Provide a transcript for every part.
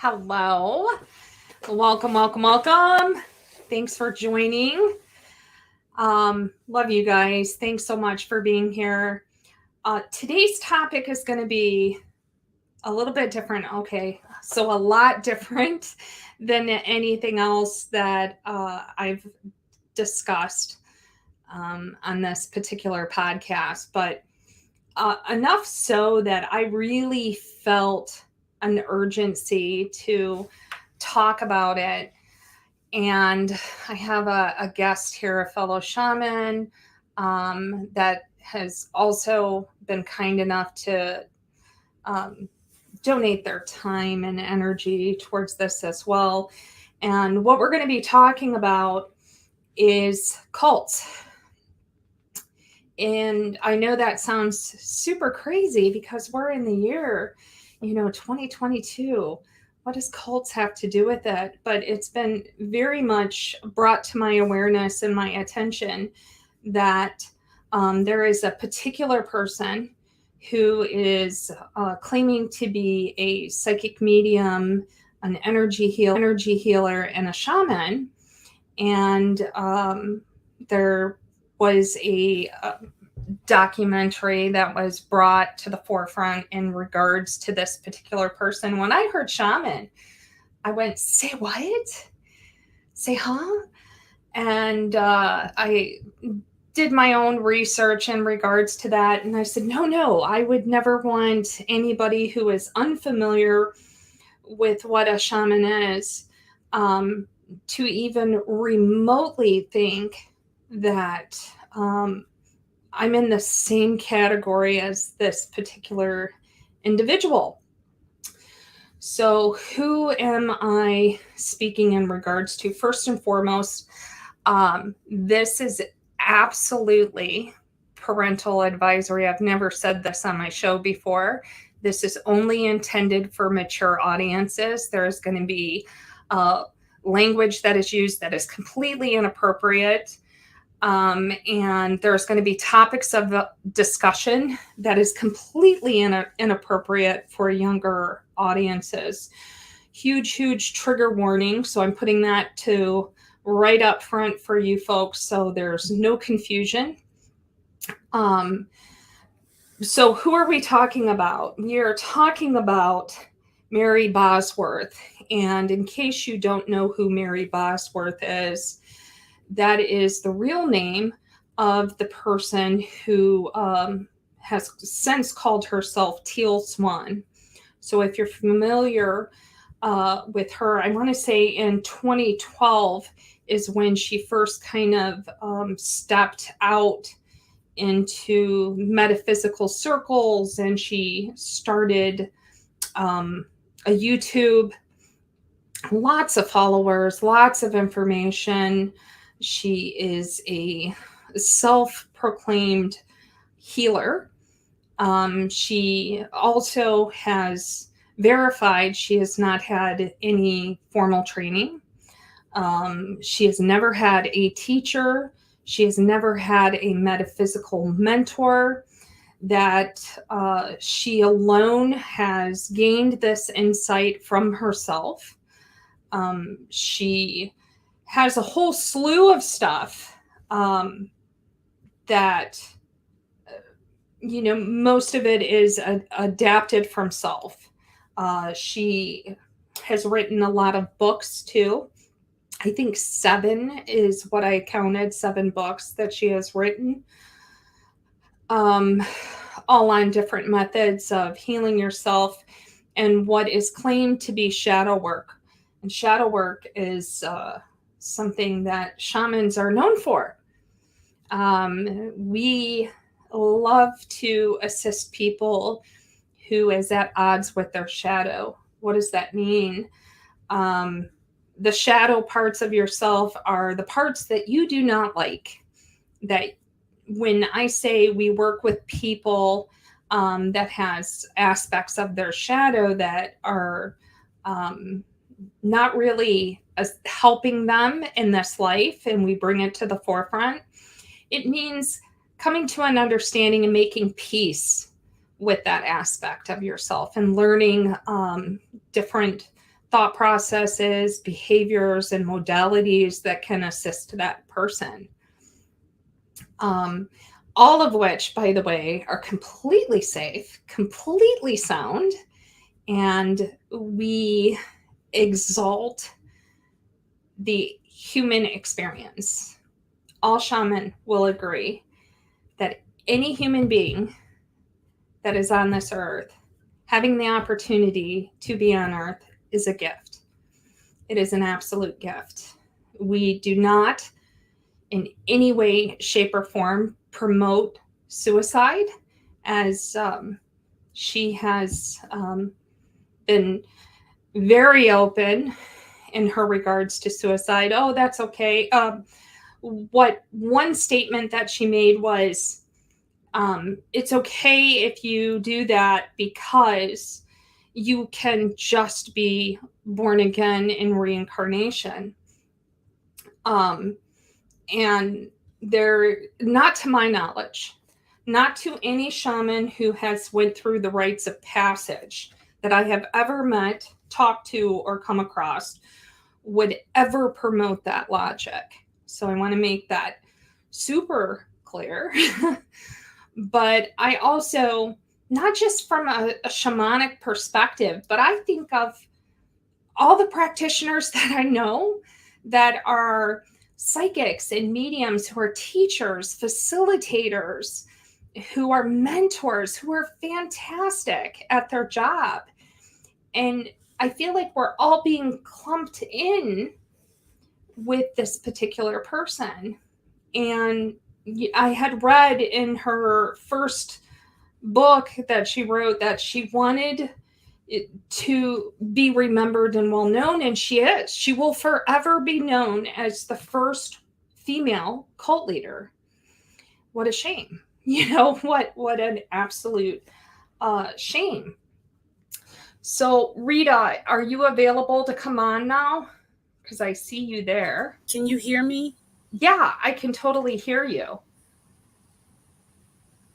Hello. Welcome, welcome, welcome. Thanks for joining. Love you guys. Thanks so much for being here. Today's topic is going to be a little bit different. Okay. So a lot different than anything else that I've discussed on this particular podcast, but enough so that I really felt an urgency to talk about it. And I have a guest here, a fellow shaman that has also been kind enough to donate their time and energy towards this as well. And what we're going to be talking about is cults. And I know that sounds super crazy because we're in the year, 2022. What does cults have to do with it? But it's been very much brought to my awareness and my attention that there is a particular person who is claiming to be a psychic medium, an energy healer, and a shaman. And there was a documentary that was brought to the forefront in regards to this particular person. When I heard shaman, I went, say what? Say huh? And I did my own research in regards to that. And I said, no, I would never want anybody who is unfamiliar with what a shaman is to even remotely think that I'm in the same category as this particular individual. So who am I speaking in regards to? First and foremost, this is absolutely parental advisory. I've never said this on my show before. This is only intended for mature audiences. There's going to be language that is used that is completely inappropriate. And there's going to be topics of discussion that is completely inappropriate for younger audiences. Huge trigger warning. So I'm putting that to right up front for you folks so there's no confusion. So who are we talking about? We are talking about Mary Bosworth. And in case you don't know who Mary Bosworth is, that is the real name of the person who has since called herself Teal Swan. So if you're familiar with her, I want to say in 2012 is when she first kind of stepped out into metaphysical circles, and she started a YouTube, lots of followers, lots of information. She is a self-proclaimed healer. She also has verified she has not had any formal training. She has never had a teacher. She has never had a metaphysical mentor. That she alone has gained this insight from herself. She has a whole slew of stuff that, most of it is adapted from self. She has written a lot of books too. I think 7 is what I counted, 7 books that she has written, all on different methods of healing yourself and what is claimed to be shadow work. And shadow work is something that shamans are known for. We love to assist people who is at odds with their shadow. What does that mean? The shadow parts of yourself are the parts that you do not like. That when I say we work with people that has aspects of their shadow that are not really helping them in this life, and we bring it to the forefront, it means coming to an understanding and making peace with that aspect of yourself and learning different thought processes, behaviors, and modalities that can assist that person. All of which, by the way, are completely safe, completely sound, and we exalt the human experience. All shaman will agree that any human being that is on this earth, having the opportunity to be on earth, is a gift. It is an absolute gift. We do not in any way, shape, or form promote suicide, as she has been very open in her regards to suicide. Oh, that's okay. What one statement that she made was, it's okay if you do that because you can just be born again in reincarnation. And there, not to my knowledge, not to any shaman who has went through the rites of passage that I have ever met, talked to, or come across, would ever promote that logic. So I want to make that super clear. But I also, not just from a shamanic perspective, but I think of all the practitioners that I know that are psychics and mediums, who are teachers, facilitators, who are mentors, who are fantastic at their job. And I feel like we're all being clumped in with this particular person. And I had read in her first book that she wrote that she wanted it to be remembered and well known, and she is. She will forever be known as the first female cult leader. What a shame. You know, what an absolute shame. So, Rita, are you available to come on now? Because I see you there. Can you hear me? Yeah, I can totally hear you.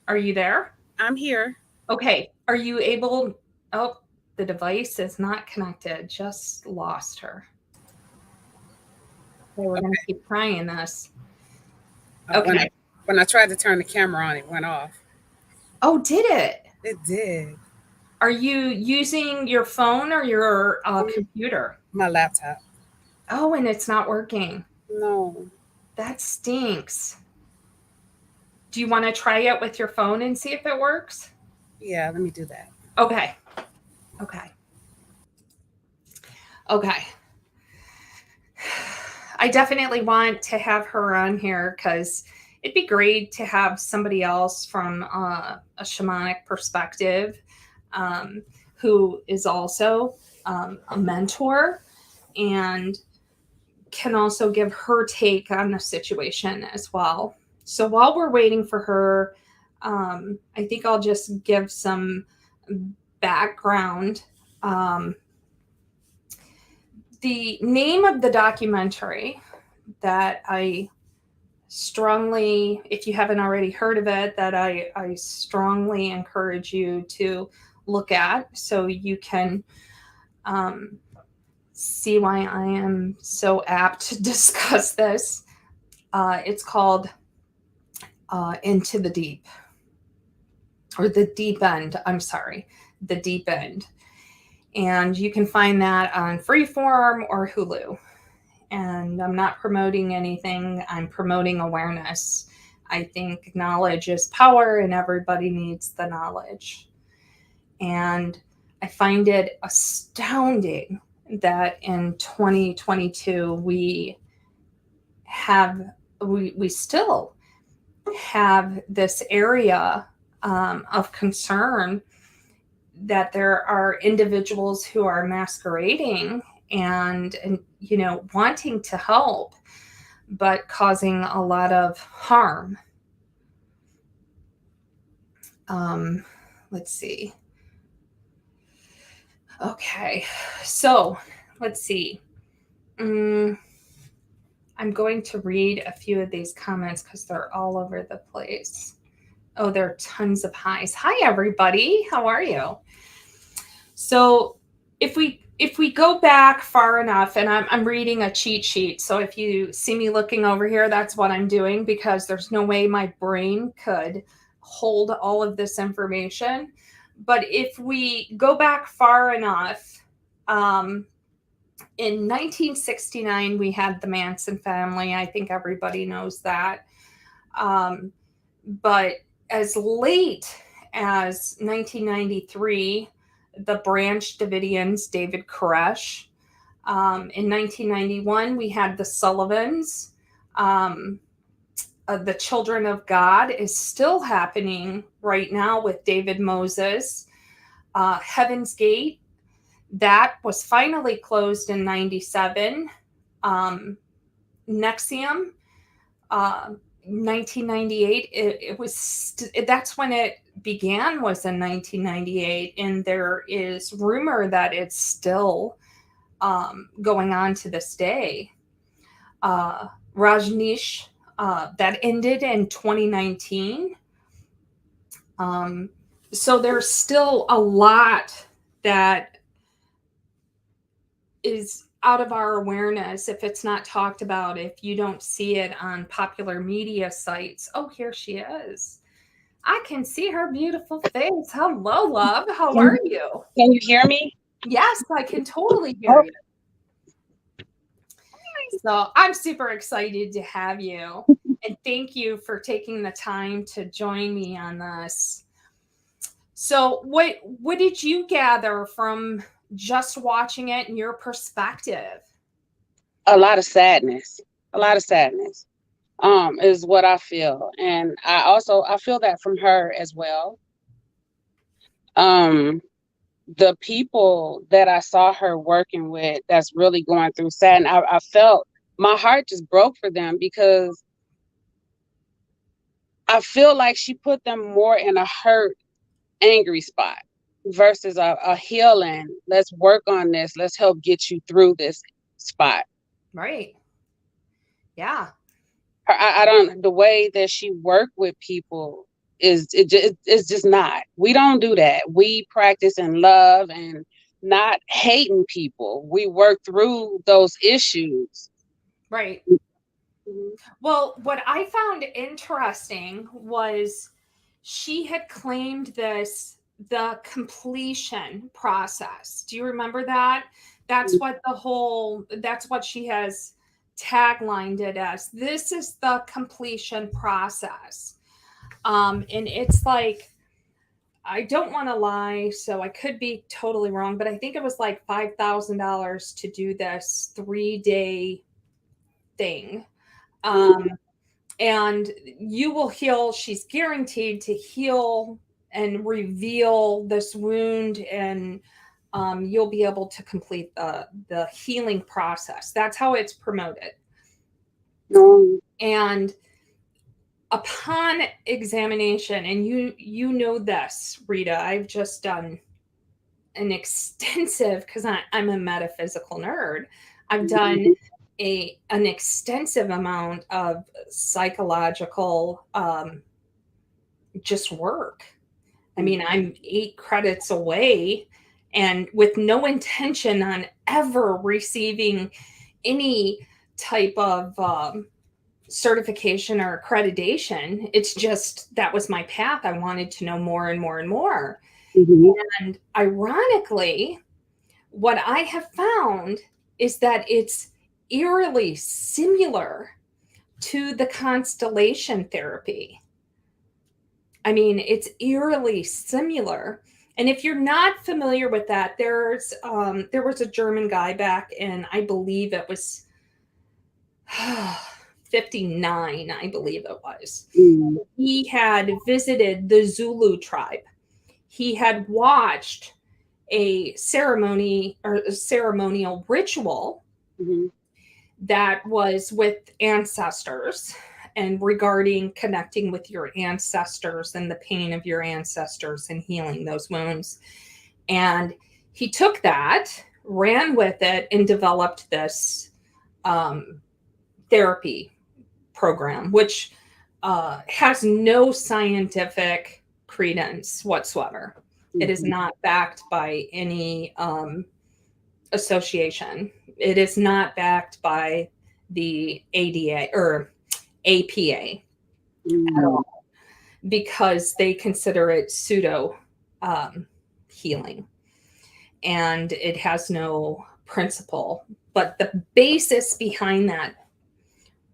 Are you there? I'm here. Okay. Are you able? Oh, the device is not connected. Just lost her. Okay, we're going to keep trying this. Okay. When I tried to turn the camera on, it went off. Oh, did it? It did. Are you using your phone or your computer? My laptop. Oh, and it's not working. No. That stinks. Do you want to try it with your phone and see if it works? Yeah, let me do that. Okay. Okay. Okay. I definitely want to have her on here because it'd be great to have somebody else from a shamanic perspective who is also a mentor and can also give her take on the situation as well. So while we're waiting for her, I think I'll just give some background. The name of the documentary that I strongly, if you haven't already heard of it, that I strongly encourage you to look at so you can see why I am so apt to discuss this. It's called Into the Deep, or The Deep End. I'm sorry, The Deep End. And you can find that on Freeform or Hulu. And I'm not promoting anything. I'm promoting awareness. I think knowledge is power and everybody needs the knowledge. And I find it astounding that in 2022 we still have this area of concern that there are individuals who are masquerading and you know, wanting to help, but causing a lot of harm. Let's see. Okay, so let's see. I'm going to read a few of these comments because they're all over the place. Oh, there are tons of highs. Hi, everybody. How are you? So if we go back far enough, and I'm reading a cheat sheet, so if you see me looking over here, that's what I'm doing, because there's no way my brain could hold all of this information. But if we go back far enough, in 1969 we had the Manson family. I think everybody knows that. But as late as 1993, the Branch Davidians, David Koresh. In 1991, we had the Sullivans. The Children of God is still happening right now with David Moses. Heaven's Gate, that was finally closed in 97. NXIVM, 1998, it was that's when it began, was in 1998, and there is rumor that it's still going on to this day. Rajneesh, that ended in 2019. So there's still a lot that is out of our awareness if it's not talked about, if you don't see it on popular media sites. Oh, here she is. I can see her beautiful face. Hello, love. How are you? Can you hear me? Yes, I can totally hear you. So I'm super excited to have you. And thank you for taking the time to join me on this. So what did you gather from just watching it in your perspective? A lot of sadness. A lot of sadness is what I feel. And I feel that from her as well. The people that I saw her working with that's really going through sadness, I felt my heart just broke for them, because I feel like she put them more in a hurt, angry spot versus a healing. Let's work on this. Let's help get you through this spot. Right. Yeah. I don't. The way that she worked with people it's just not. We don't do that. We practice in love and not hating people. We work through those issues. Right. Well, what I found interesting was she had claimed the completion process. Do you remember that? That's what she has taglined it as. This is the completion process. And it's like, I don't want to lie, so I could be totally wrong, but I think it was like $5,000 to do this 3-day thing. And you will heal. She's guaranteed to heal and reveal this wound, and you'll be able to complete the healing process. That's how it's promoted. And upon examination, and you know this, Rita, I've just done an extensive, because I'm a metaphysical nerd, I've done an extensive amount of psychological just work. I mean, I'm 8 credits away, and with no intention on ever receiving any type of certification or accreditation. It's just, that was my path. I wanted to know more and more and more. And ironically, what I have found is that it's eerily similar to the constellation therapy. I mean, it's eerily similar. And if you're not familiar with that, there was a German guy back in, I believe it was 59, I believe it was. He had visited the Zulu tribe. He had watched a ceremony or a ceremonial ritual that was with ancestors, and regarding connecting with your ancestors and the pain of your ancestors and healing those wounds. And he took that, ran with it, and developed this therapy program, which has no scientific credence whatsoever. It is not backed by any association. It is not backed by the ADA or APA at all, because they consider it pseudo healing, and it has no principle. But the basis behind that,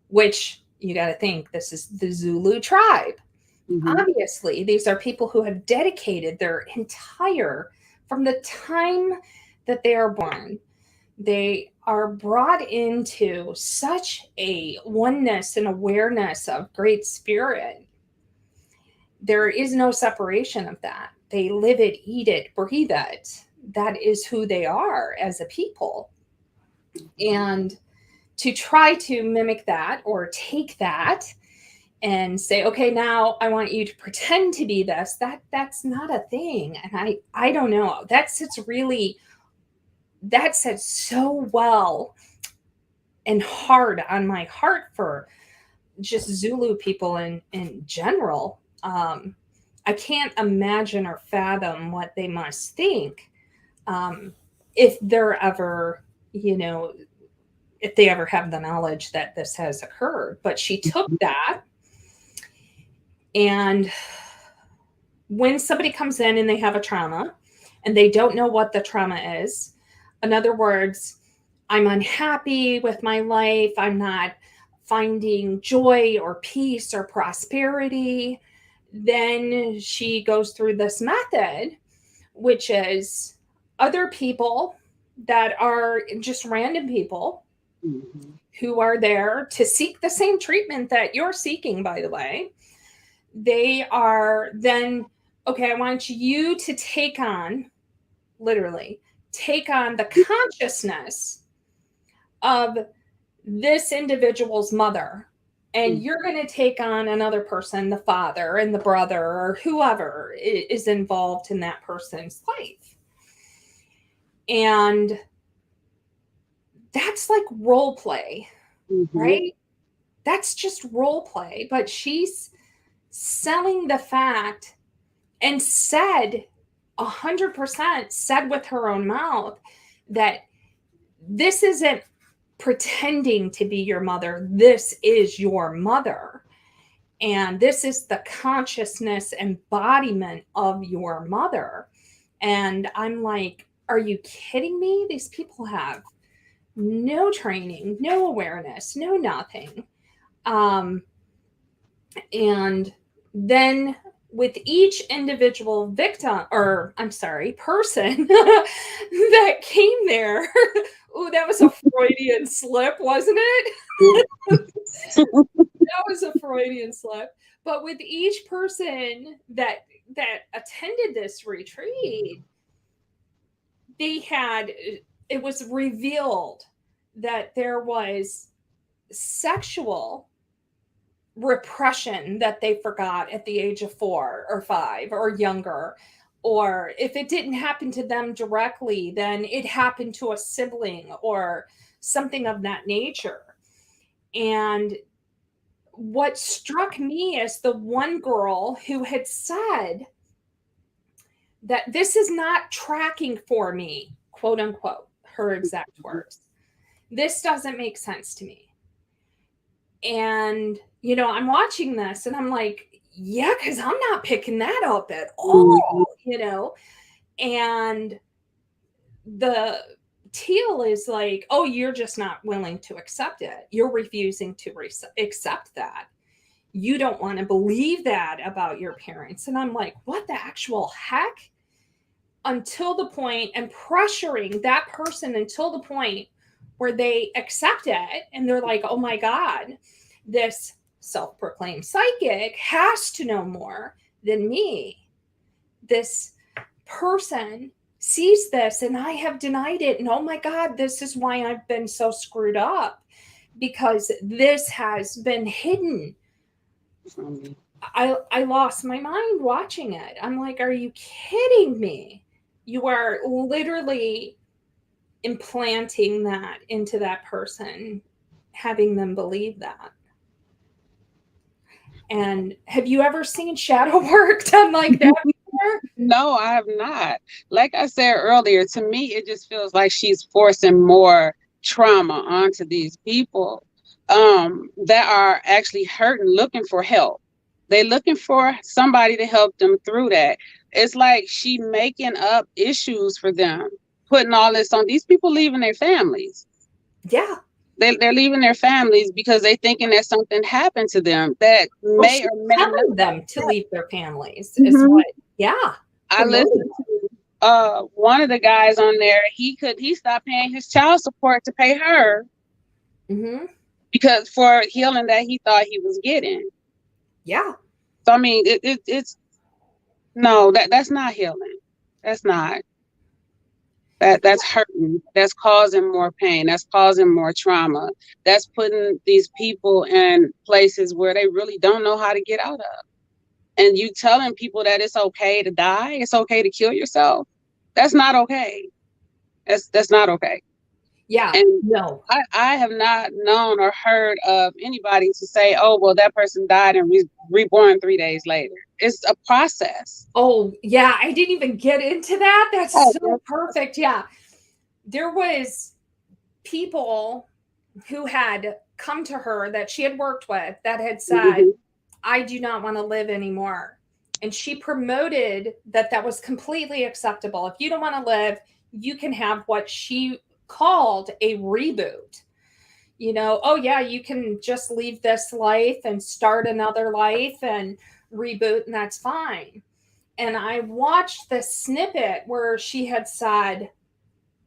which you got to think, this is the Zulu tribe. Obviously, these are people who have dedicated their entire, from the time that they are born, they are brought into such a oneness and awareness of Great Spirit. There is no separation of that. They live it, eat it, breathe it. That is who they are as a people. And to try to mimic that or take that and say, okay, now I want you to pretend to be this, that's not a thing. And I don't know. That sits so well and hard on my heart for just Zulu people in general. I can't imagine or fathom what they must think if they're ever, if they ever have the knowledge that this has occurred. But she took that, and when somebody comes in and they have a trauma and they don't know what the trauma is, in other words, I'm unhappy with my life, I'm not finding joy or peace or prosperity, then she goes through this method, which is other people that are just random people who are there to seek the same treatment that you're seeking, by the way. They are then, okay, I want you to take on, literally, take on the consciousness of this individual's mother. And you're going to take on another person, the father and the brother, or whoever is involved in that person's life. And that's like role play, right? That's just role play. But she's selling the fact, and said 100%, said with her own mouth, that this isn't pretending to be your mother. This is your mother. And this is the consciousness embodiment of your mother. And I'm like, are you kidding me? These people have no training, no awareness, no nothing. And then with each individual victim, or I'm sorry, person that came there, oh, that was a Freudian slip, wasn't it? That was a Freudian slip. But with each person that attended this retreat, it was revealed that there was sexual repression that they forgot at the age of 4 or 5 or younger. Or if it didn't happen to them directly, then it happened to a sibling or something of that nature. And what struck me is the one girl who had said that this is not tracking for me, quote unquote, her exact words. This doesn't make sense to me. And, I'm watching this and I'm like, yeah, because I'm not picking that up at all, and the teal is like, oh, you're just not willing to accept it. You're refusing to accept that. You don't want to believe that about your parents. And I'm like, what the actual heck? Until the point, and pressuring that person until the point where they accept it. And they're like, oh my God, this self-proclaimed psychic has to know more than me. This person sees this and I have denied it. And oh my God, this is why I've been so screwed up, because this has been hidden. I lost my mind watching it. I'm like, are you kidding me? You are literally implanting that into that person, having them believe that. And have you ever seen shadow work done like that before? before? No, I have not. Like I said earlier, to me, it just feels like she's forcing more trauma onto these people that are actually hurting, looking for help. They're looking for somebody to help them through that. It's like she making up issues for them, putting all this on these people, leaving their families. Yeah. They're leaving their families because they're thinking that something happened to them that may or may not. Telling them to leave their families is Mhm. what, yeah. I listened to one of the guys on there. He stopped paying his child support to pay her because for healing that he thought he was getting. Yeah. So I mean, it's no, that's not healing. That's not. That's hurting. That's causing more pain. That's causing more trauma. That's putting these people in places where they really don't know how to get out of. And you telling people that it's okay to die, it's okay to kill yourself. That's not okay. That's not okay. Yeah. And no. I have not known or heard of anybody to say, oh, well, that person died and reborn 3 days later. It's a process. Oh, yeah. I didn't even get into that. That's so perfect. Yeah. There was people who had come to her that she had worked with that had said, I do not want to live anymore. And she promoted that was completely acceptable. If you don't want to live, you can have what she called a reboot. You know, oh yeah, you can just leave this life and start another life and reboot, and that's fine. And I watched this snippet where she had said,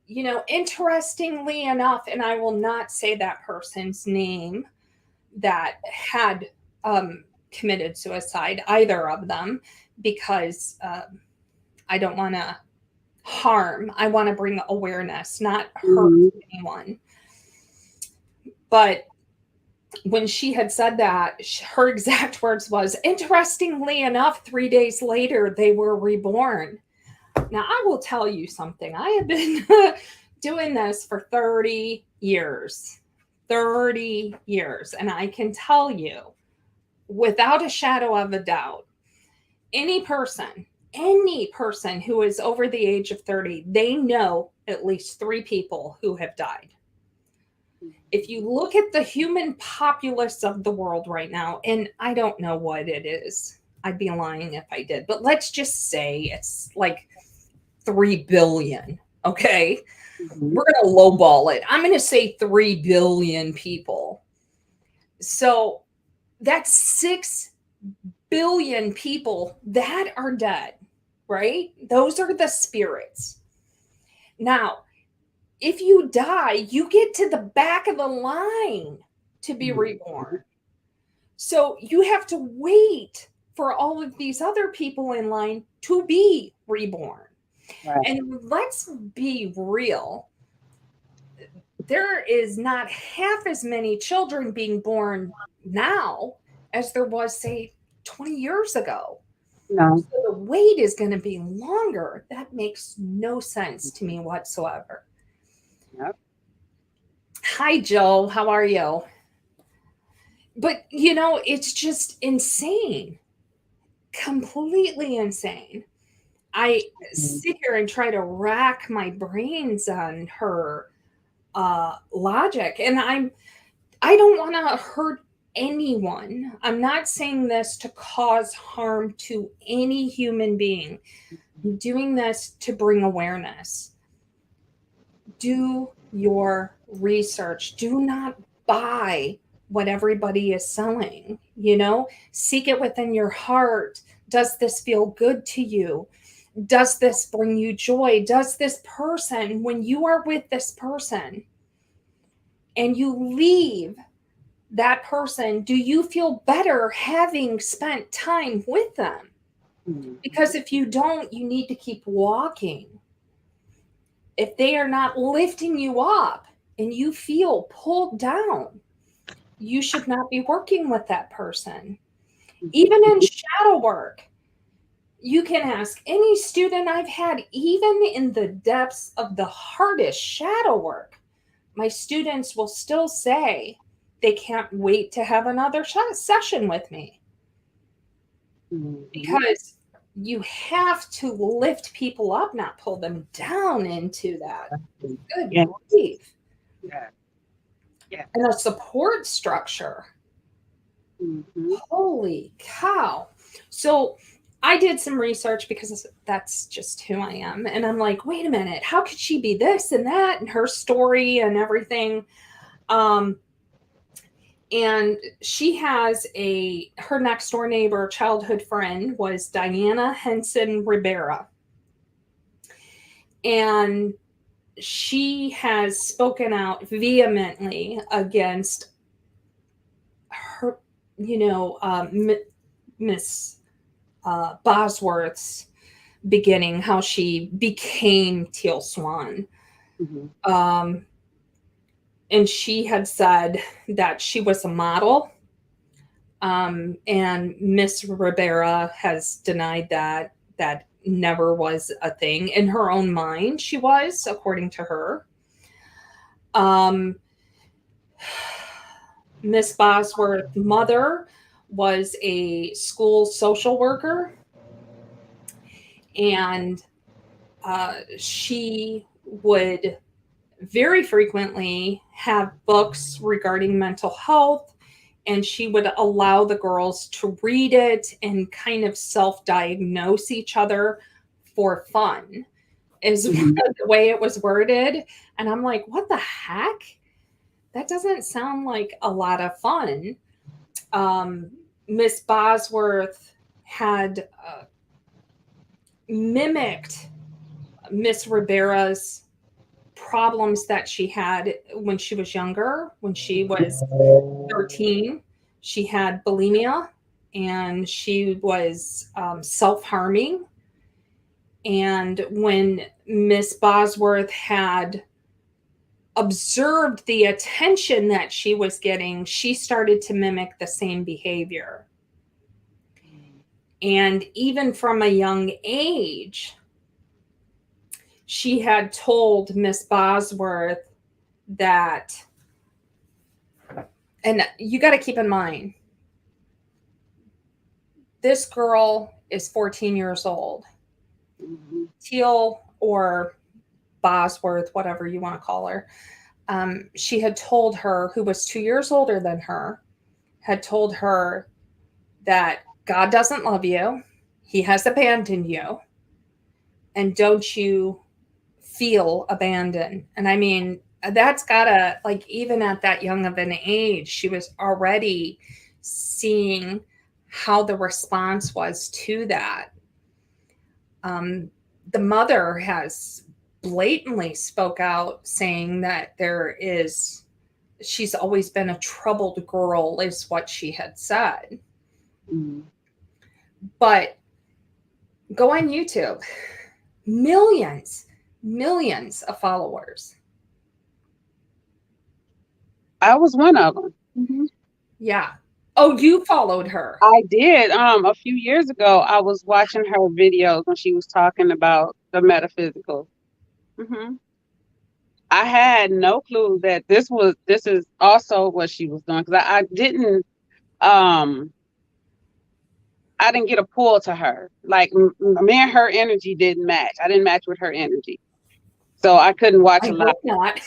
you know, interestingly enough, and I will not say that person's name that had committed suicide, either of them, because I don't want to harm. I want to bring awareness, not hurt anyone. But when she had said that, her exact words was, interestingly enough, 3 days later, they were reborn. Now, I will tell you something. I have been doing this for 30 years. 30 years. And I can tell you, without a shadow of a doubt, any person who is over the age of 30, they know at least 3 people who have died. If you look at the human populace of the world right now, and I don't know what it is, I'd be lying if I did, but let's just say it's like 3 billion, okay? We're going to lowball it. I'm going to say 3 billion people. So that's 6 billion people that are dead, right? Those are the spirits. Now, if you die, you get to the back of the line to be reborn. So you have to wait for all of these other people in line to be reborn. Right. And let's be real. There is not half as many children being born now as there was, say, 20 years ago. No. So the wait is going to be longer. That makes no sense to me whatsoever. Yep. Hi, Joe. How are you? But, you know, it's just insane. Completely insane. I sit here and try to rack my brains on her logic. And I don't want to hurt anyone. I'm not saying this to cause harm to any human being. I'm doing this to bring awareness. Do your research. Do not buy what everybody is selling. You know, seek it within your heart. Does this feel good to you? Does this bring you joy? Does this person, when you are with this person and you leave that person, do you feel better having spent time with them? Because if you don't, you need to keep walking. If they are not lifting you up and you feel pulled down, you should not be working with that person. Even in shadow work, you can ask any student I've had, even in the depths of the hardest shadow work, my students will still say they can't wait to have another session with me. Because you have to lift people up, not pull them down into that. Good Yeah. grief. Yeah. Yeah. And a support structure. Mm-hmm. Holy cow. So I did some research because that's just who I am. And I'm like, wait a minute, how could she be this and that and her story and everything? And she has her next door neighbor, childhood friend, was Diana Henson Ribera. And she has spoken out vehemently against her, Miss Bosworth's beginning, how she became Teal Swan. Mm-hmm. And she had said that she was a model. And Miss Ribera has denied that never was a thing. In her own mind, she was, according to her. Miss Bosworth's mother was a school social worker, and she would very frequently have books regarding mental health, and she would allow the girls to read it and kind of self-diagnose each other for fun, is the way it was worded. And I'm like, what the heck? That doesn't sound like a lot of fun. Miss Bosworth had mimicked Miss Ribera's problems that she had when she was younger. When she was 13, she had bulimia, and she was self-harming. And when Miss Bosworth had observed the attention that she was getting, she started to mimic the same behavior. And even from a young age, she had told Miss Bosworth that, and you got to keep in mind, this girl is 14 years old. Mm-hmm. Teal, or Bosworth, whatever you want to call her, she had told her, who was 2 years older than her, had told her that God doesn't love you. He has abandoned you. And don't you feel abandoned? And I mean, that's gotta, like, even at that young of an age, she was already seeing how the response was to that. The mother has blatantly spoke out, saying that she's always been a troubled girl, is what she had said. Mm-hmm. But go on YouTube, millions of followers. I was one of them. Mm-hmm. Yeah. Oh, you followed her. I did. A few years ago, I was watching her videos when she was talking about the metaphysical. Mm-hmm. I had no clue that this is also what she was doing, because I didn't get a pull to her. Like, me and her energy didn't match. I didn't match with her energy, so I couldn't watch a lot. Hope not.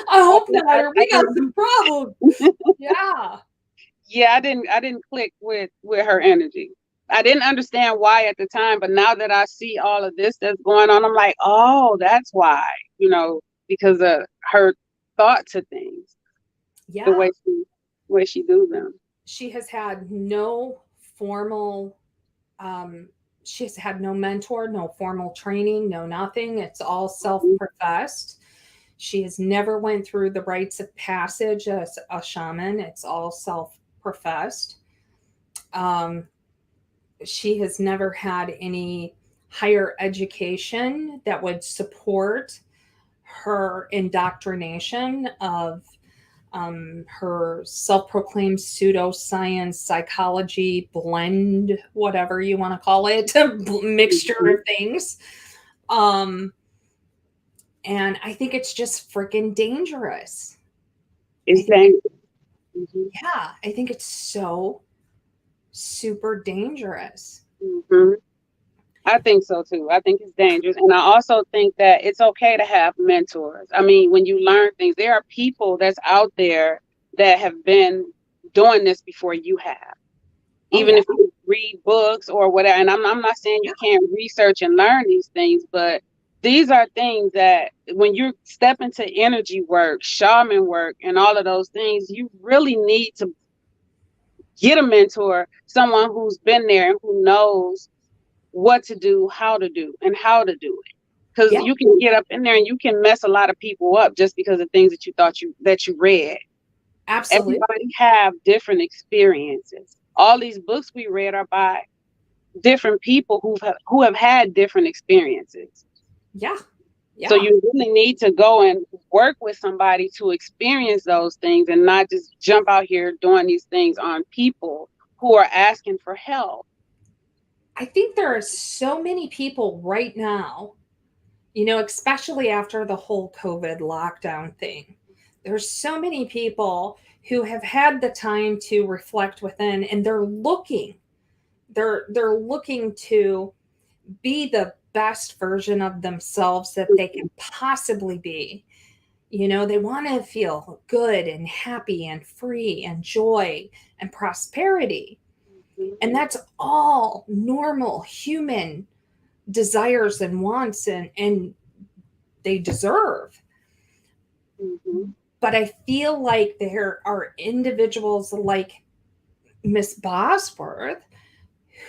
I hope not, or we got some problems. Yeah. Yeah, I didn't click with her energy. I didn't understand why at the time, but now that I see all of this that's going on, I'm like, oh, that's why, because of her thought to things, Yeah. the way she do them. She has had no formal, she has had no mentor, no formal training, no nothing. It's all self-professed. She has never went through the rites of passage as a shaman. It's all self-professed. She has never had any higher education that would support her indoctrination of her self-proclaimed pseudoscience psychology blend, whatever you want to call it, mixture of things. And I think it's just freaking dangerous. It's dangerous. Yeah, I think it's so, super dangerous. Mm-hmm. I think so too. I think it's dangerous. And I also think that it's okay to have mentors. I mean, when you learn things, there are people that's out there that have been doing this before you have. Even if you read books or whatever. And I'm not saying you can't research and learn these things, but these are things that when you step into energy work, shaman work, and all of those things, you really need to get a mentor, someone who's been there and who knows what to do, how to do, and how to do it. Because you can get up in there and you can mess a lot of people up just because of things that you thought that you read. Absolutely. Everybody have different experiences. All these books we read are by different people who have had different experiences. Yeah. So you really need to go and work with somebody to experience those things and not just jump out here doing these things on people who are asking for help. I think there are so many people right now, you know, especially after the whole COVID lockdown thing. There's so many people who have had the time to reflect within, and they're looking to be the best version of themselves that they can possibly be. You know, they want to feel good and happy and free and joy and prosperity. And that's all normal human desires and wants, and they deserve. Mm-hmm. But I feel like there are individuals like Miss Bosworth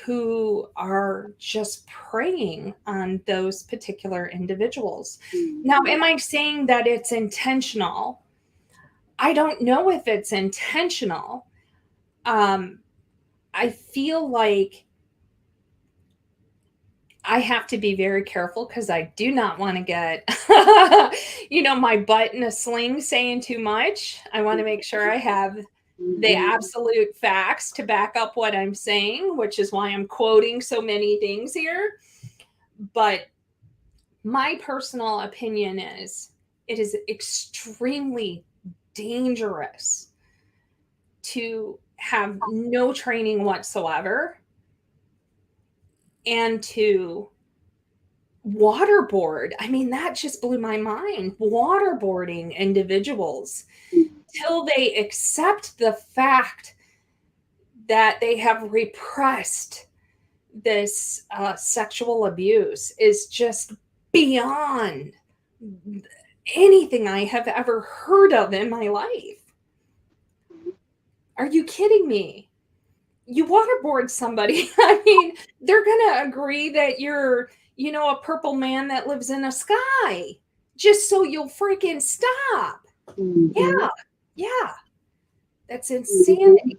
who are just preying on those particular individuals. Mm-hmm. Now, am I saying that it's intentional? I don't know if it's intentional. I feel like I have to be very careful because I do not want to get, you know, my butt in a sling saying too much. I want to make sure I have the absolute facts to back up what I'm saying, which is why I'm quoting so many things here. But my personal opinion is it is extremely dangerous to have no training whatsoever and to waterboard. I mean, that just blew my mind. Waterboarding individuals till they accept the fact that they have repressed this sexual abuse is just beyond anything I have ever heard of in my life. Are you kidding me? You waterboard somebody. I mean, they're going to agree that you're, you know, a purple man that lives in a sky just so you'll freaking stop. Mm-hmm. Yeah. That's insanity.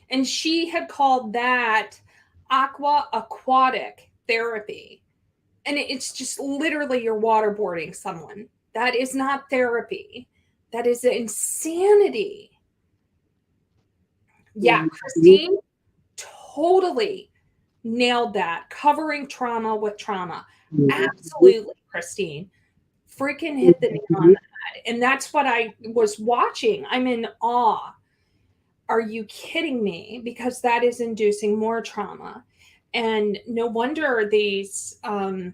And she had called that aquatic therapy. And it's just literally you're waterboarding someone. That is not therapy. That is insanity. Yeah, Christine totally nailed that. Covering trauma with trauma. Absolutely, Christine. Freaking hit the nail on the head. And that's what I was watching. I'm in awe. Are you kidding me? Because that is inducing more trauma. And no wonder these, and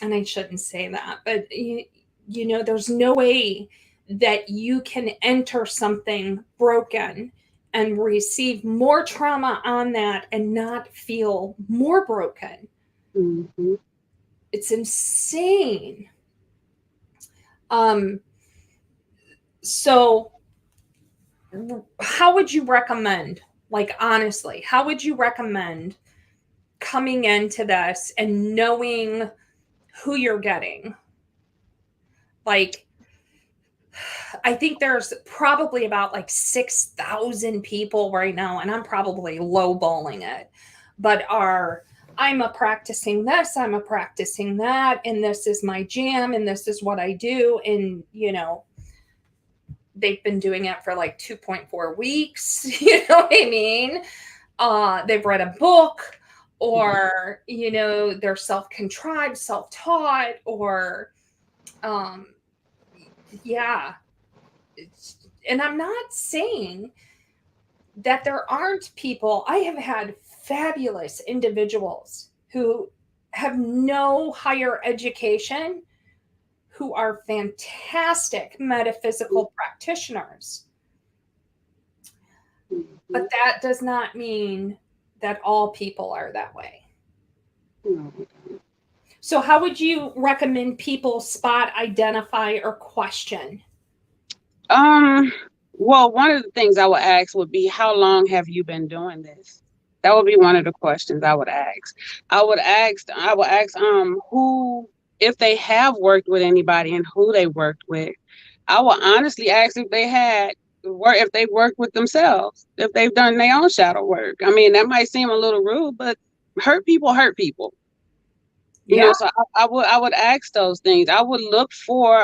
I shouldn't say that, but you know, there's no way that you can enter something broken and receive more trauma on that and not feel more broken. Mm-hmm. It's insane. So how would you recommend, like, honestly, how would you recommend coming into this and knowing who you're getting? Like, I think there's probably about like 6,000 people right now, and I'm probably lowballing it, but I'm a practicing this, I'm a practicing that, and this is my jam, and this is what I do. And, you know, they've been doing it for like 2.4 weeks. You know what I mean? They've read a book, or, you know, they're self-contrived, self-taught, or, yeah. And I'm not saying that there aren't people. I have had fabulous individuals who have no higher education, who are fantastic metaphysical practitioners. But that does not mean that all people are that way. So how would you recommend people spot, identify, or question? Well, one of the things I would ask would be, how long have you been doing this? That would be one of the questions I would ask. I would ask who, if they have worked with anybody and who they worked with. I would honestly ask if they worked with themselves, if they've done their own shadow work. I mean, that might seem a little rude, but hurt people hurt people. You know, so I would ask those things. I would look for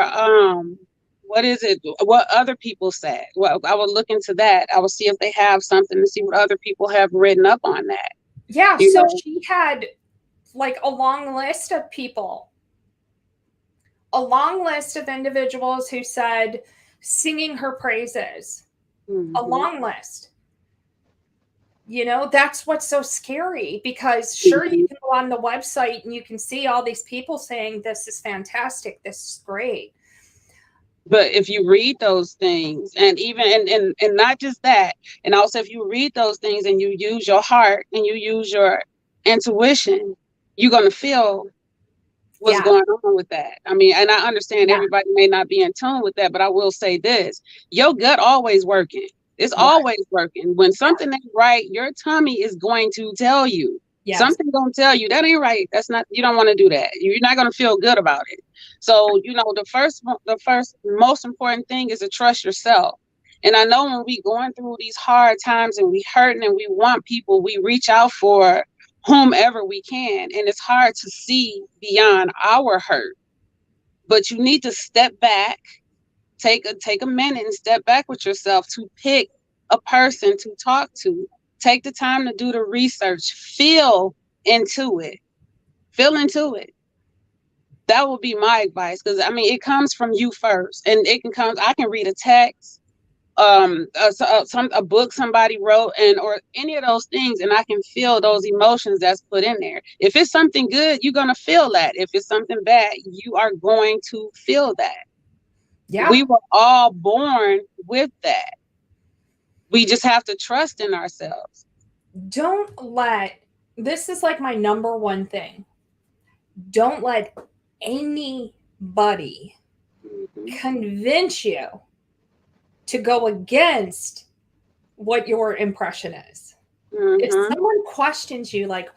what other people said. Well, I would look into that. I would see if they have something to see what other people have written up on that. Yeah, so she had like a long list of people, a long list of individuals who said, singing her praises, a long list. You know, that's what's so scary, because sure, you can go on the website and you can see all these people saying, this is fantastic, this is great. But if you read those things, and even and not just that, and also if you read those things and you use your heart and you use your intuition, you're going to feel what's going on with that. I mean, and I understand everybody may not be in tune with that, but I will say this: your gut always working. It's always working. When something ain't right, your tummy is going to tell you. Something gonna tell you that ain't right. That's not, you don't want to do that. You're not gonna feel good about it. So, you know, the first most important thing is to trust yourself. And I know when we going through these hard times and we hurting and we want people, we reach out for whomever we can. And it's hard to see beyond our hurt. But you need to step back, take a minute and step back with yourself to pick a person to talk to. Take the time to do the research. Feel into it. That would be my advice, because I mean, it comes from you first, and I can read a text, a book somebody wrote, or any of those things, and I can feel those emotions that's put in there. If it's something good, you're gonna feel that. If it's something bad, you are going to feel that. We were all born with that. We just have to trust in ourselves. This is like my number one thing. Don't let anybody convince you to go against what your impression is. If someone questions you like,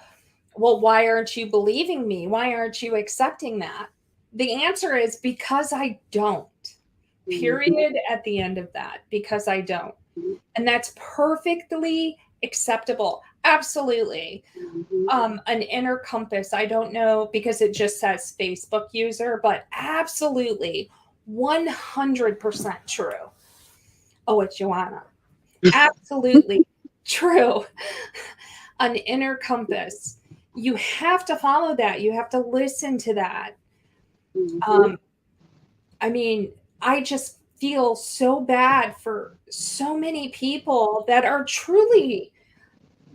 well, why aren't you believing me? Why aren't you accepting that? The answer is because I don't. Period. At the end of that, because I don't. And that's perfectly acceptable. Absolutely. An inner compass. I don't know, because it just says Facebook user, but absolutely 100% true. Oh, it's Joanna. Absolutely true. An inner compass. You have to follow that. You have to listen to that. I mean, I just feel so bad for so many people that are truly,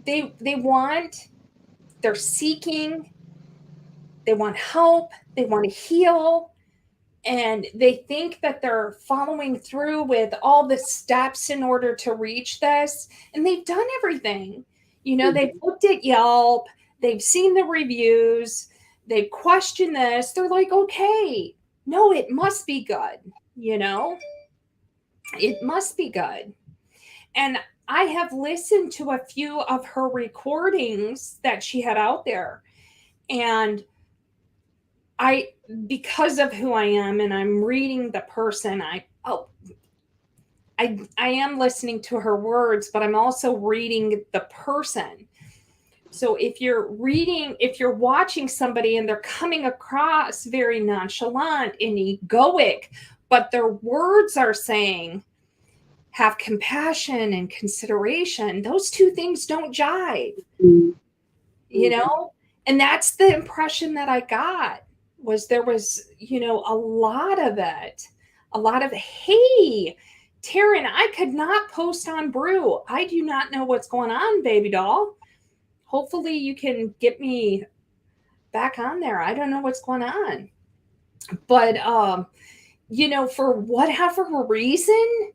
they're seeking, they want help, they want to heal, and they think that they're following through with all the steps in order to reach this. And they've done everything. You know, they've looked at Yelp, they've seen the reviews, they've questioned this. They're like, okay, no, it must be good. You know, it must be good. And I have listened to a few of her recordings that she had out there. And because of who I am and I'm reading the person, I am listening to her words, but I'm also reading the person. So if you're watching somebody and they're coming across very nonchalant and egoic, but their words are saying, have compassion and consideration, those two things don't jive, you know? And that's the impression that I got, was there was, you know, a lot of, hey, Taryn, I could not post on Brew. I do not know what's going on, baby doll. Hopefully you can get me back on there. I don't know what's going on. But for whatever reason,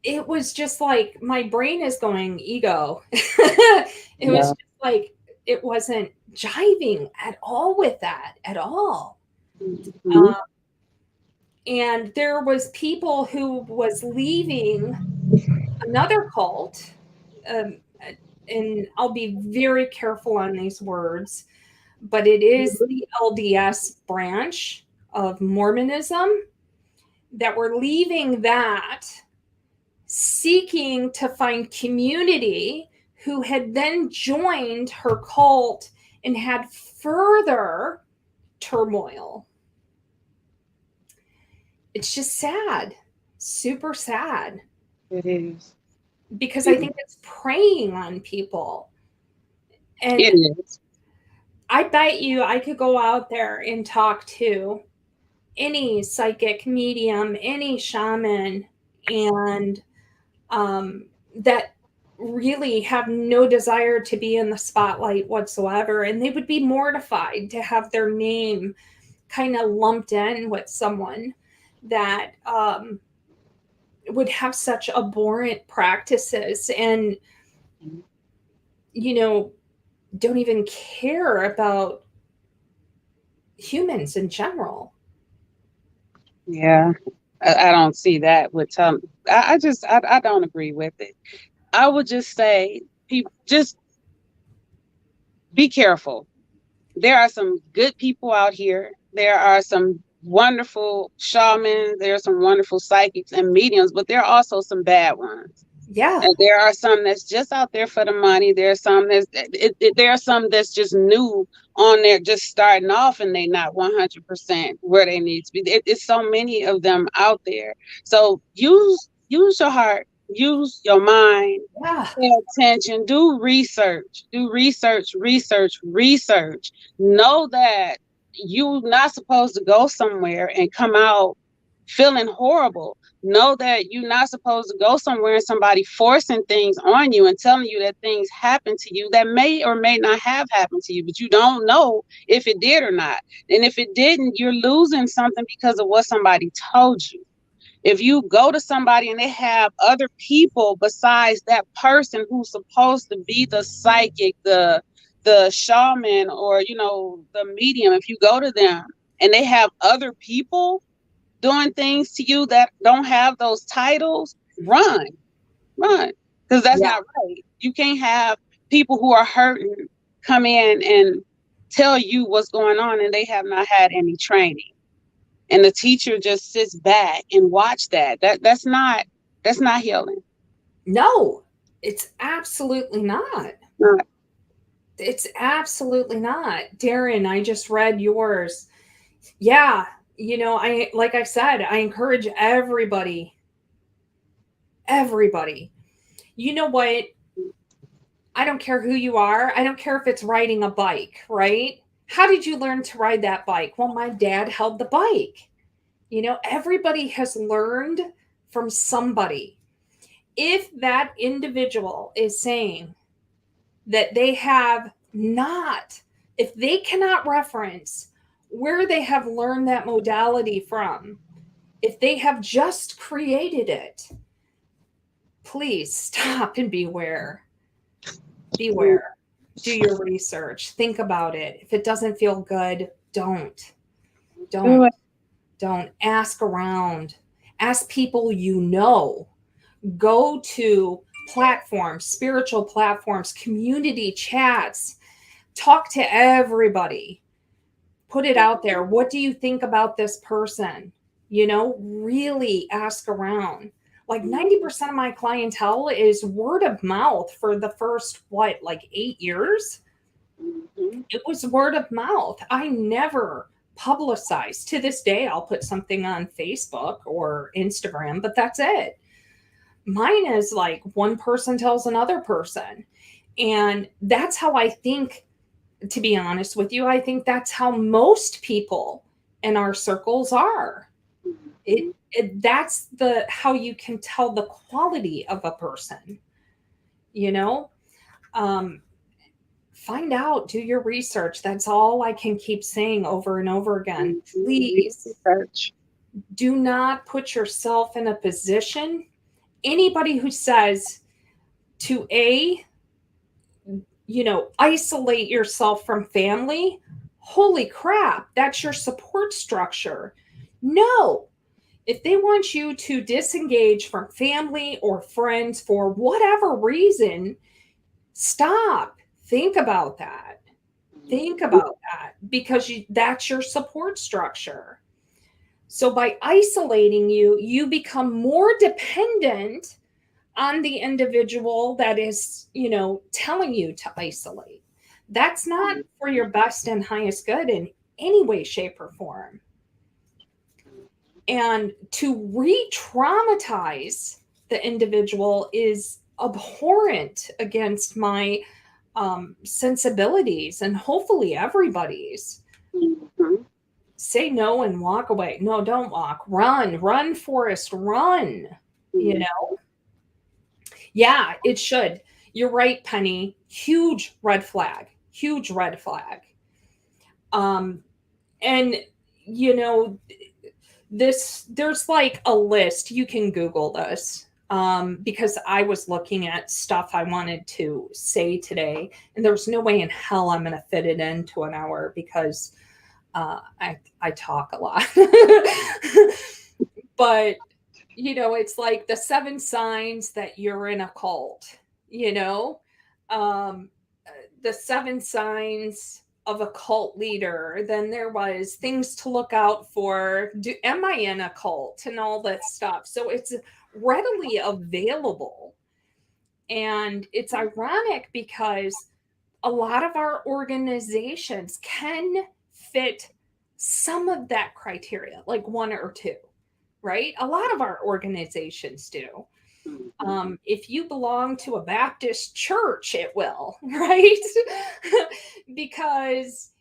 it was just like my brain is going ego. It was just like it wasn't jiving at all with that at all. Mm-hmm. And there was people who was leaving another cult, and I'll be very careful on these words, but it is the LDS branch of Mormonism, that were leaving that, seeking to find community, who had then joined her cult and had further turmoil. It's just sad, super sad. It is. Because I think it's preying on people. And it is. I bet you I could go out there and talk to any psychic medium, any shaman, and that really have no desire to be in the spotlight whatsoever. And they would be mortified to have their name kind of lumped in with someone that would have such abhorrent practices and, don't even care about humans in general. Yeah, I don't see that with some. I don't agree with it. I would just say, people, just be careful. There are some good people out here. There are some wonderful shamans. There are some wonderful psychics and mediums, but there are also some bad ones. Yeah. And there are some that's just out there for the money. There are some that's just new on there, just starting off, and they not 100% where they need to be. It's so many of them out there. So use your heart, use your mind, pay attention, do research. Know that you're not supposed to go somewhere and come out feeling horrible. Know that you're not supposed to go somewhere and somebody forcing things on you and telling you that things happen to you that may or may not have happened to you, but you don't know if it did or not. And if it didn't, you're losing something because of what somebody told you. If you go to somebody and they have other people besides that person who's supposed to be the psychic, the shaman, or the medium, if you go to them and they have other people doing things to you that don't have those titles, run, because that's not right. You can't have people who are hurting come in and tell you what's going on, and they have not had any training, and the teacher just sits back and watch that. That's not healing. No, it's absolutely not. Not. It's absolutely not. Darren, I just read yours. Yeah. Like I said, I encourage everybody. You know what? I don't care who you are. I don't care if it's riding a bike, right? How did you learn to ride that bike? Well, my dad held the bike. Everybody has learned from somebody. If that individual is saying that they have not, if they cannot reference where they have learned that modality from, if they have just created it, please stop and beware. Do your research. Think about it. If it doesn't feel good, don't ask around. Ask people go to platforms, spiritual platforms, community chats, talk to everybody. Put it out there. What do you think about this person? Really ask around. Like 90% of my clientele is word of mouth for the first, 8 years? Mm-hmm. It was word of mouth. I never publicized. To this day, I'll put something on Facebook or Instagram, but that's it. Mine is like one person tells another person. And that's how I think. To be honest with you, I think that's how most people in our circles are. It that's how you can tell the quality of a person, you know. Find out, do your research. That's all I can keep saying over and over again. Please do not put yourself in a position. Anybody who says to isolate yourself from family, holy crap, that's your support structure. No. If they want you to disengage from family or friends for whatever reason, stop. Think about that. Think about that, because that's your support structure. So by isolating you, you become more dependent on the individual that is, telling you to isolate. That's not for your best and highest good in any way, shape, or form. And to re-traumatize the individual is abhorrent against my sensibilities, and hopefully everybody's. Mm-hmm. Say no and walk away. No, don't walk. Run, Forrest, run. Mm-hmm. Yeah, it should. You're right, Penny. Huge red flag. And there's like a list. You can Google this, because I was looking at stuff I wanted to say today, and there's no way in hell I'm going to fit it into an hour, because I talk a lot. But it's like the 7 signs that you're in a cult. The 7 signs of a cult leader. Then there was things to look out for. Am I in a cult, and all that stuff. So it's readily available. And it's ironic because a lot of our organizations can fit some of that criteria, like 1 or 2, right? A lot of our organizations do. If you belong to a Baptist church, it will, right? Because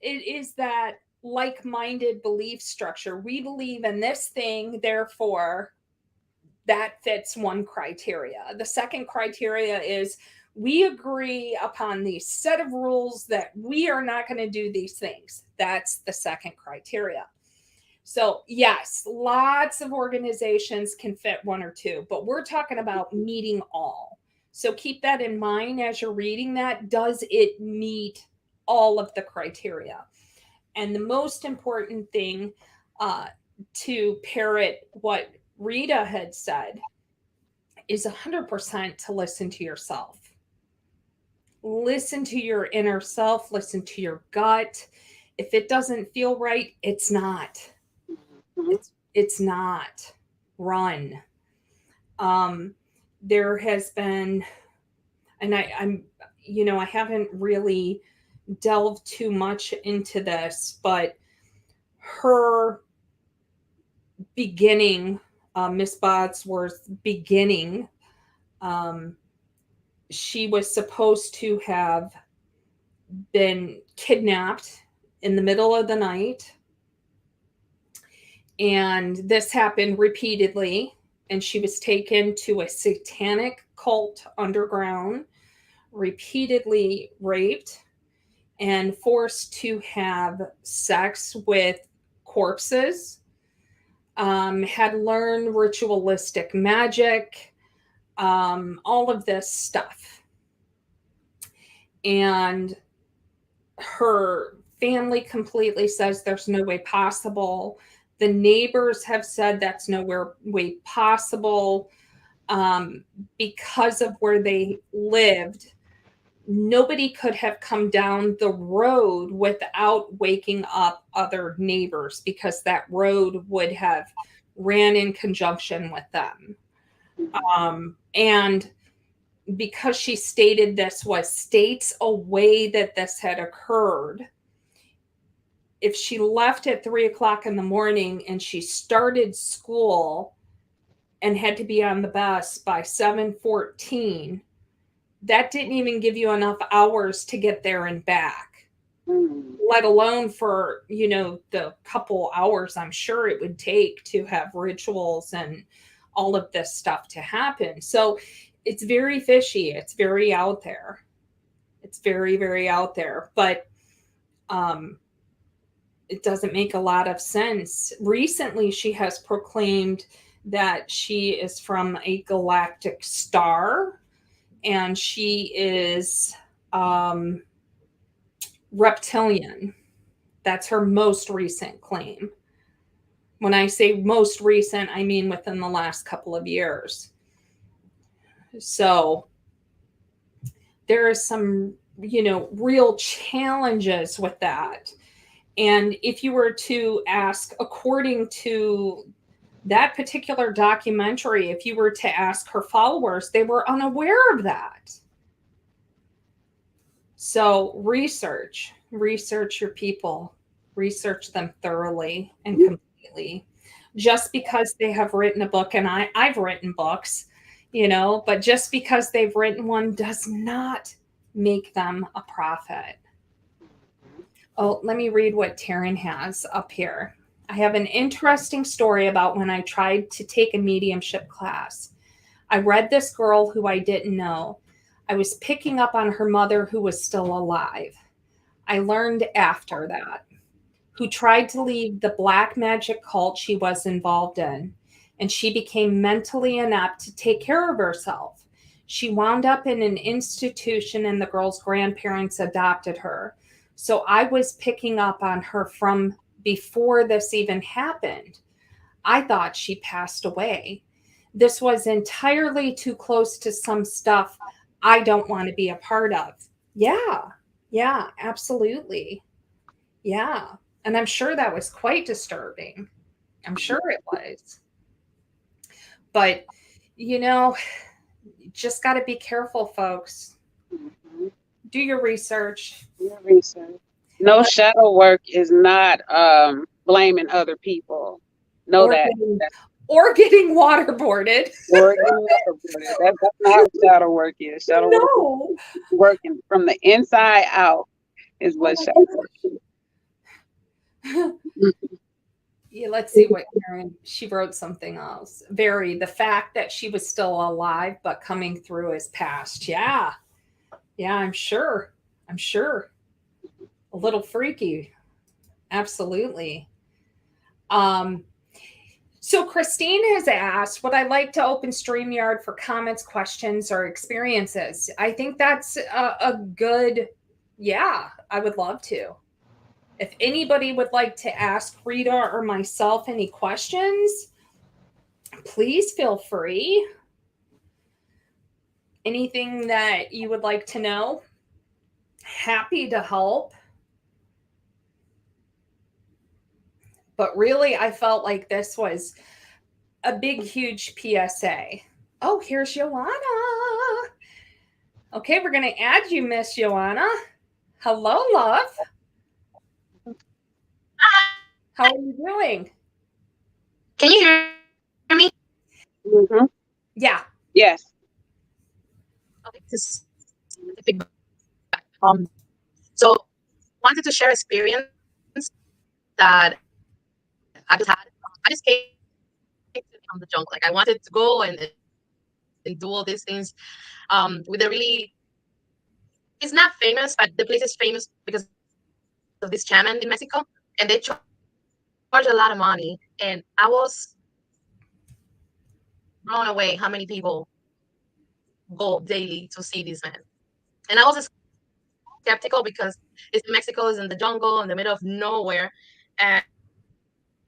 it is that like-minded belief structure. We believe in this thing, therefore that fits one criteria. The second criteria is we agree upon the set of rules that we are not going to do these things. That's the second criteria. So yes, lots of organizations can fit 1 or 2, but we're talking about meeting all. So keep that in mind as you're reading that. Does it meet all of the criteria? And the most important thing, to parrot what Rita had said, is 100% to listen to yourself. Listen to your inner self, listen to your gut. If it doesn't feel right, it's not. It's not. Run. There has been, and I haven't really delved too much into this, but her beginning, Miss Bodsworth's beginning, she was supposed to have been kidnapped in the middle of the night. And this happened repeatedly. And she was taken to a satanic cult underground, repeatedly raped, and forced to have sex with corpses, had learned ritualistic magic, all of this stuff. And her family completely says there's no way possible. The neighbors have said that's no way possible, because of where they lived. Nobody could have come down the road without waking up other neighbors, because that road would have ran in conjunction with them. And because she stated this was states away that this had occurred, if she left at 3:00 in the morning and she started school and had to be on the bus by 7:14, that didn't even give you enough hours to get there and back. let alone for, the couple hours I'm sure it would take to have rituals and all of this stuff to happen. So it's very fishy. It's very out there. It's very, very out there. But it doesn't make a lot of sense. Recently, she has proclaimed that she is from a galactic star and she is reptilian. That's her most recent claim. When I say most recent, I mean within the last couple of years. So there is some, real challenges with that. And if you were to ask, according to that particular documentary, if you were to ask her followers, they were unaware of that. So research your people, research them thoroughly and completely. Just because they have written a book, and I've written books, but just because they've written one does not make them a prophet. Oh, let me read what Taryn has up here. I have an interesting story about when I tried to take a mediumship class. I read this girl who I didn't know. I was picking up on her mother who was still alive. I learned after that, who tried to leave the black magic cult she was involved in, and she became mentally inept to take care of herself. She wound up in an institution and the girl's grandparents adopted her. So I was picking up on her from before this even happened. I thought she passed away. This was entirely too close to some stuff I don't want to be a part of. Yeah, absolutely. Yeah. And I'm sure that was quite disturbing. I'm sure it was. But, just got to be careful, folks. Do your research. No, shadow work is not blaming other people. Know that. Or getting waterboarded. That's not what shadow work is. Shadow work is working from the inside out is what shadow work is. Yeah, let's see what Karen, she wrote something else. The fact that she was still alive, but coming through as past. Yeah, I'm sure. A little freaky. Absolutely. So Christine has asked, would I like to open StreamYard for comments, questions, or experiences? I think that's a good, I would love to. If anybody would like to ask Rita or myself any questions, please feel free. Anything that you would like to know, happy to help. But really, I felt like this was a big, huge PSA. Oh, here's Joanna. Okay, we're going to add you, Miss Joanna. Hello, love. How are you doing? Can you hear me? Mm-hmm. Yeah. Yes. Okay, so wanted to share experience that I just had. I just came from the junk. Like I wanted to go and do all these things with a really, it's not famous, but the place is famous because of this shaman in Mexico, and they charge a lot of money. And I was blown away how many people go daily to see this man. And I was skeptical because it's Mexico, is in the jungle in the middle of nowhere, and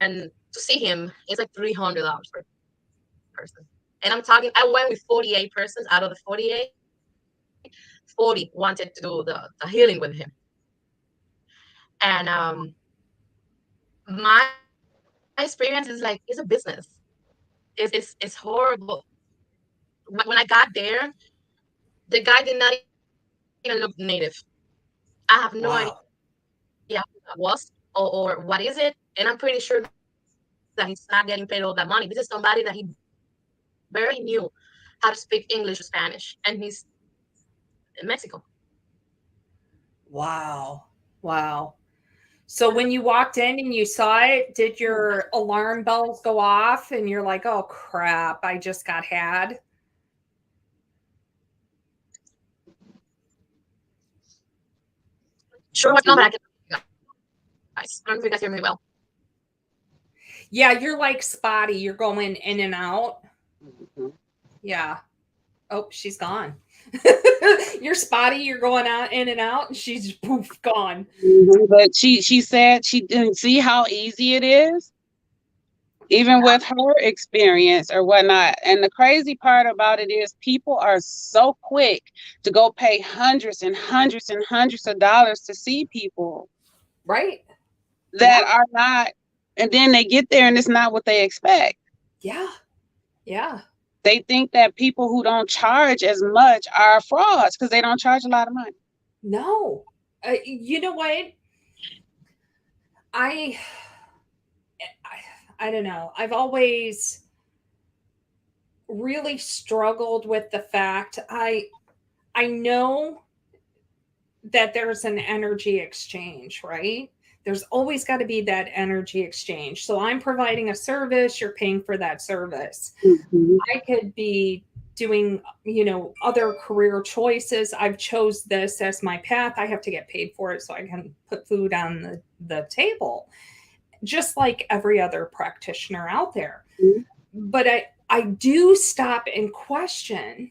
to see him it's like $300 per person. And I'm talking, I went with 48 persons. Out of the 48, 40 wanted to do the healing with him. And my experience is like, it's a business. It's horrible. When I got there, the guy did not even look native. I have no idea who that was or what is it. And I'm pretty sure that he's not getting paid all that money. This is somebody that he barely knew how to speak English or Spanish, and he's in Mexico. Wow. Wow. So when you walked in and you saw it, did your alarm bells go off and you're like, oh crap, I just got had? Sure, what number I can guys. I don't know if you guys hear me well. Yeah, you're like spotty. You're going in and out. Mhm. Yeah. Oh, she's gone. You're spotty. You're going out in and out, and she's poof gone. But she said she didn't see how easy it is, even with her experience or whatnot. And the crazy part about it is people are so quick to go pay hundreds and hundreds and hundreds of dollars to see people Right. that are not, and then they get there and it's not what they expect. Yeah. Yeah. They think that people who don't charge as much are frauds because they don't charge a lot of money. No. You know what? I don't know. I've always really struggled with the fact I know that there's an energy exchange, right? There's always got to be that energy exchange. So I'm providing a service, you're paying for that service. I could be doing, other career choices. I've chose this as my path. I have to get paid for it so I can put food on the table, just like every other practitioner out there. But I do stop and question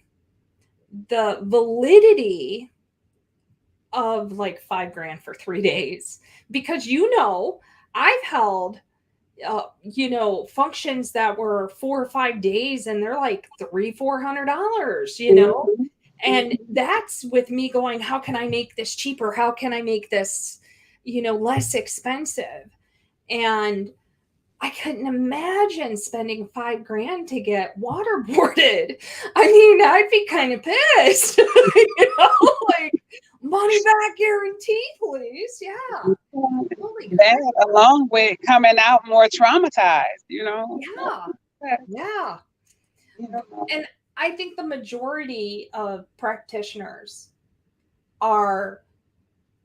the validity of like $5,000 for 3 days, because I've held functions that were 4 or 5 days and they're like $300-400, and that's with me going, how can I make this cheaper? How can I make this less expensive? And I couldn't imagine spending $5,000 to get waterboarded. I mean, I'd be kind of pissed. Like, money back guarantee, please. Yeah. That along with coming out more traumatized, Yeah. Yeah. And I think the majority of practitioners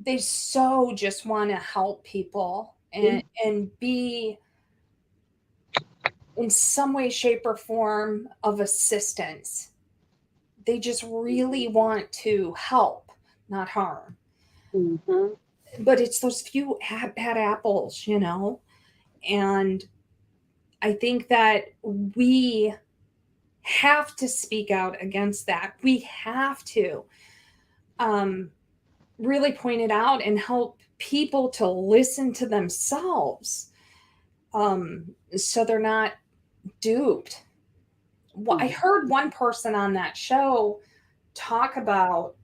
they so just want to help people and be in some way, shape, or form of assistance. They just really want to help, not harm. But it's those few bad apples, and I think that we have to speak out against that. We have to really point it out and help people to listen to themselves, so they're not duped. Well, I heard one person on that show talk about,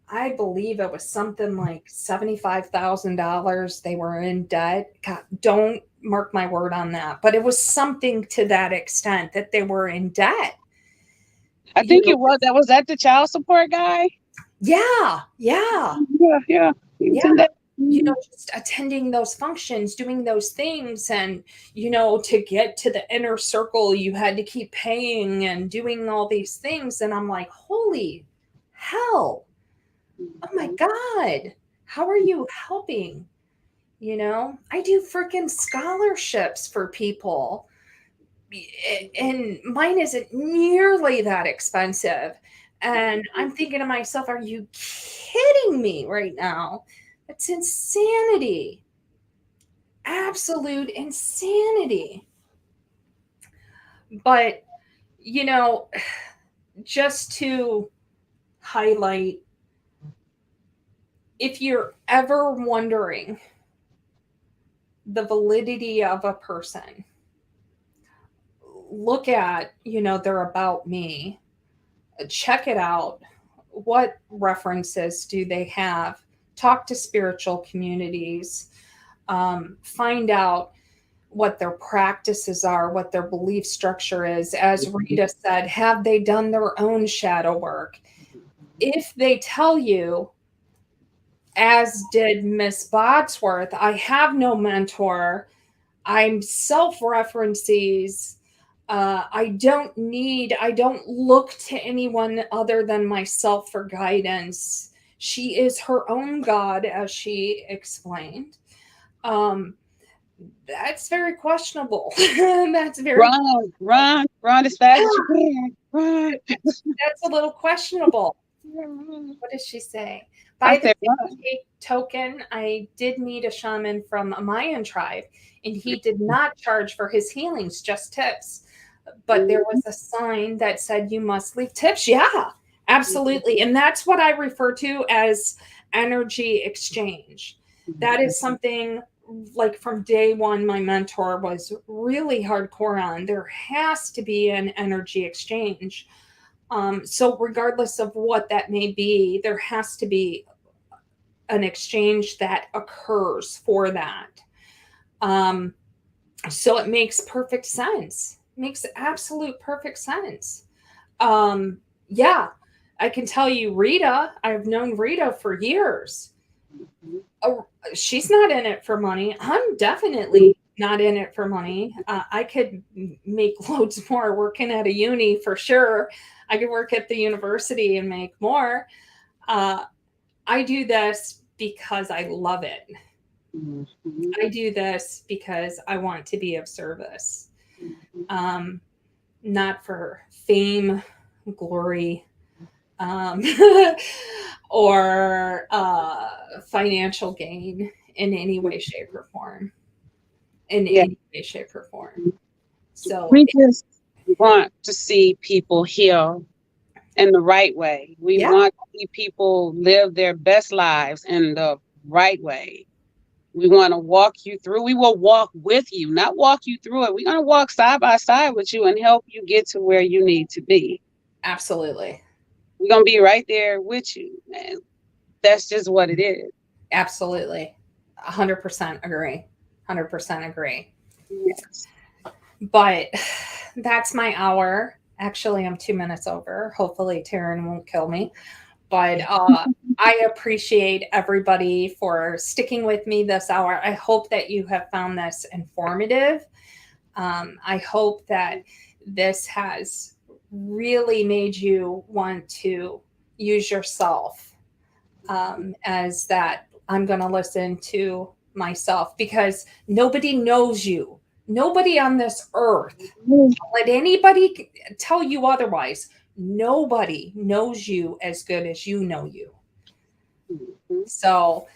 I believe it was something like $75,000 they were in debt. God, don't mark my word on that, but it was something to that extent that they were in debt. I think that was that the child support guy? Yeah. Yeah. Just attending those functions, doing those things, and to get to the inner circle you had to keep paying and doing all these things, and I'm like, holy hell, oh my god, how are you helping? I do freaking scholarships for people, and mine isn't nearly that expensive, and I'm thinking to myself, are you kidding me right now? It's insanity. Absolute insanity. But, just to highlight, if you're ever wondering the validity of a person, look at, their about me, check it out. What references do they have? Talk to spiritual communities. Find out what their practices are, what their belief structure is. As Rita said, have they done their own shadow work? If they tell you, as did Miss Bodsworth, I have no mentor, I'm self-references, I don't look to anyone other than myself for guidance, She is her own god, as she explained. That's very questionable. That's very run as fast as you can. Run. That's a little questionable. What does she say? I By the said, same token, I did meet a shaman from a Mayan tribe, and he did not charge for his healings, just tips. But there was a sign that said you must leave tips. Yeah, absolutely. And that's what I refer to as energy exchange. That is something like from day one, my mentor was really hardcore on. There has to be an energy exchange. So regardless of what that may be, there has to be an exchange that occurs for that. So it makes perfect sense. Makes absolute perfect sense. Yeah, I can tell you, Rita, I've known Rita for years. She's not in it for money. I'm definitely not in it for money. I could make loads more working at a uni for sure. I could work at the university and make more. I do this because I love it. I do this because I want to be of service. Not for fame, glory, or financial gain in any way, shape, or form. Any way, shape, or form. So we just want to see people heal in the right way. We want to see people live their best lives in the right way. We want to walk you through. We will walk with you, not walk you through it. We're going to walk side by side with you and help you get to where you need to be. Absolutely. We're going to be right there with you, man. That's just what it is. Absolutely. 100% agree. 100% agree. Yes. But that's my hour. Actually, I'm 2 minutes over. Hopefully Taryn won't kill me. But I appreciate everybody for sticking with me this hour. I hope that you have found this informative. I hope that this has really made you want to use yourself as that I'm going to listen to myself, because nobody knows you. Nobody on this earth. Don't let anybody tell you otherwise. Nobody knows you as good as you know you. So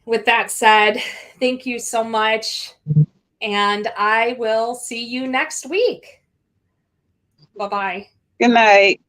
with that said, thank you so much. And I will see you next week. Bye-bye. Good night.